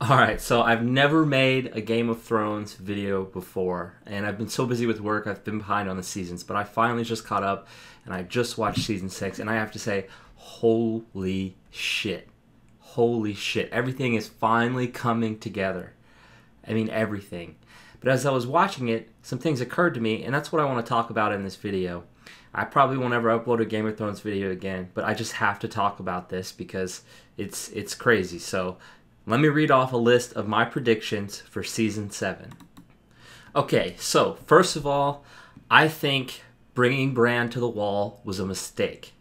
Alright, so I've never made a Game of Thrones video before, and I've been so busy with work, I've been behind on the seasons, but I finally just caught up, and I just watched season 6, and I have to say, holy shit. Holy shit. Everything is finally coming together. I mean, everything. But as I was watching it, some things occurred to me, and that's what I want to talk about in this video. I probably won't ever upload a Game of Thrones video again, but I just have to talk about this because it's crazy. So let me read off a list of my predictions for Season 7. Okay, so first of all, I think bringing Bran to the wall was a mistake.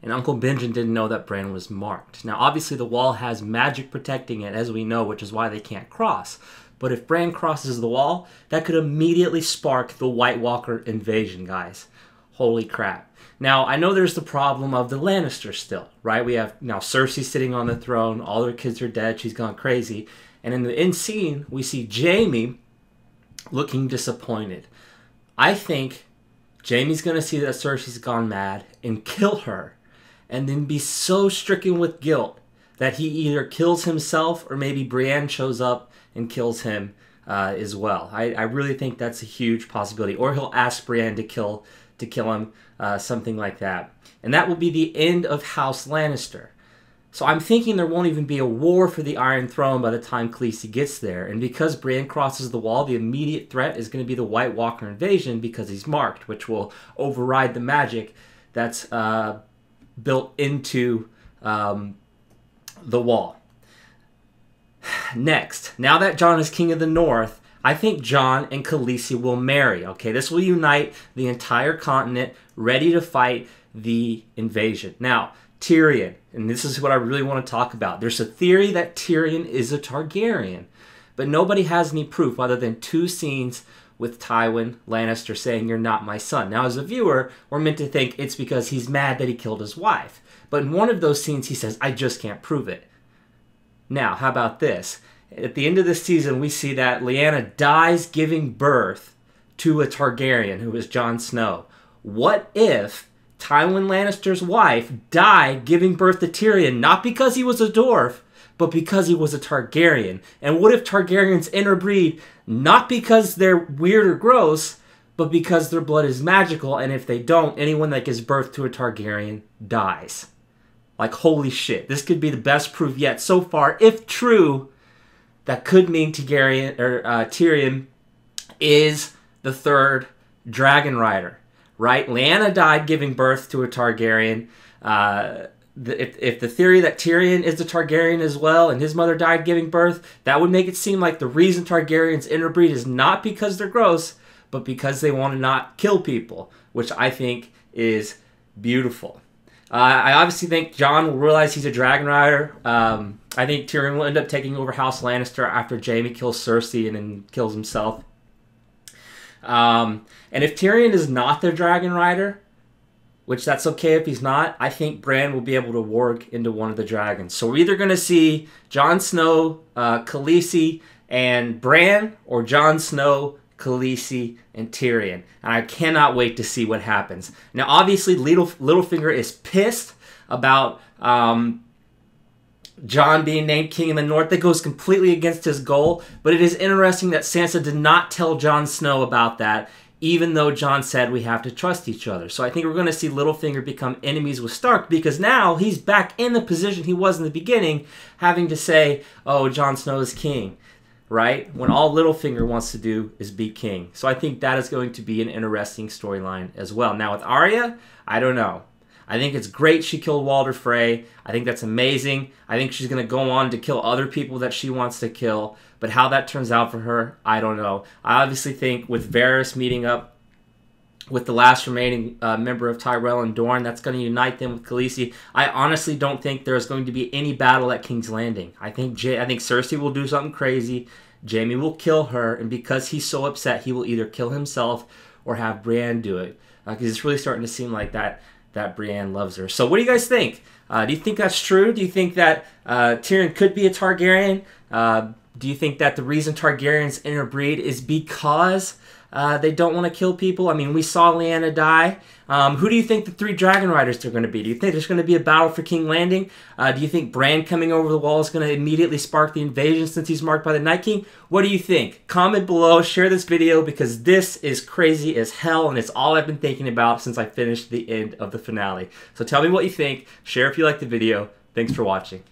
And Uncle Benjen didn't know that Bran was marked. Now, obviously, the wall has magic protecting it, as we know, which is why they can't cross. But if Bran crosses the wall, that could immediately spark the White Walker invasion, guys. Holy crap. Now, I know there's the problem of the Lannisters still, right? We have now Cersei sitting on the throne. All her kids are dead. She's gone crazy. And in the end scene, we see Jaime looking disappointed. I think Jaime's going to see that Cersei's gone mad and kill her, and then be so stricken with guilt that he either kills himself or maybe Brienne shows up and kills him as well. I really think that's a huge possibility. Or he'll ask Brienne to kill him, something like that. And that will be the end of House Lannister. So I'm thinking there won't even be a war for the Iron Throne by the time Khaleesi gets there. And because Brienne crosses the wall, the immediate threat is going to be the White Walker invasion because he's marked, which will override the magic that's built into the wall. Next, now that Jon is king of the North, I think Jon and Khaleesi will marry. Okay, this will unite the entire continent, ready to fight the invasion. Now, Tyrion, and this is what I really want to talk about. There's a theory that Tyrion is a Targaryen, but nobody has any proof other than 2 scenes with Tywin Lannister saying, "You're not my son." Now, as a viewer, we're meant to think it's because he's mad that he killed his wife. But in one of those scenes, he says, "I just can't prove it." Now, how about this? At the end of this season, we see that Lyanna dies giving birth to a Targaryen, who is Jon Snow. What if Tywin Lannister's wife died giving birth to Tyrion, not because he was a dwarf, but because he was a Targaryen? And what if Targaryens interbreed, not because they're weird or gross, but because their blood is magical, and if they don't, anyone that gives birth to a Targaryen dies? Like, holy shit. This could be the best proof yet so far. If true, that could mean Tyrion is the 3rd dragon rider, right? Lyanna died giving birth to a Targaryen. If the theory that Tyrion is the Targaryen as well, and his mother died giving birth, that would make it seem like the reason Targaryens interbreed is not because they're gross, but because they want to not kill people, which I think is beautiful. I obviously think Jon will realize he's a dragon rider. I think Tyrion will end up taking over House Lannister after Jaime kills Cersei and then kills himself. And if Tyrion is not the dragon rider, which that's okay if he's not, I think Bran will be able to warg into one of the dragons. So we're either going to see Jon Snow, Khaleesi, and Bran, or Jon Snow, Khaleesi, and Tyrion. And I cannot wait to see what happens. Now, obviously, Littlefinger is pissed about Jon being named King in the North. That goes completely against his goal. But it is interesting that Sansa did not tell Jon Snow about that, even though Jon said we have to trust each other. So I think we're going to see Littlefinger become enemies with Stark, because now he's back in the position he was in the beginning, having to say, oh, Jon Snow is king, right? When all Littlefinger wants to do is be king. So I think that is going to be an interesting storyline as well. Now with Arya, I don't know. I think it's great she killed Walder Frey. I think that's amazing. I think she's going to go on to kill other people that she wants to kill. But how that turns out for her, I don't know. I obviously think with Varys meeting up with the last remaining member of Tyrell and Dorne, that's going to unite them with Khaleesi. I honestly don't think there's going to be any battle at King's Landing. I think Cersei will do something crazy. Jaime will kill her, and because he's so upset, he will either kill himself or have Brienne do it. Because it's really starting to seem like that Brienne loves her. So what do you guys think? Do you think that's true? Do you think that Tyrion could be a Targaryen? Do you think that the reason Targaryens interbreed is because They don't want to kill people. I mean, we saw Lyanna die. Who do you think the 3 dragon riders are going to be? Do you think there's going to be a battle for King Landing? Do you think Bran coming over the wall is going to immediately spark the invasion since he's marked by the Night King? What do you think? Comment below, share this video, because this is crazy as hell, and it's all I've been thinking about since I finished the end of the finale. So tell me what you think. Share if you liked the video. Thanks for watching.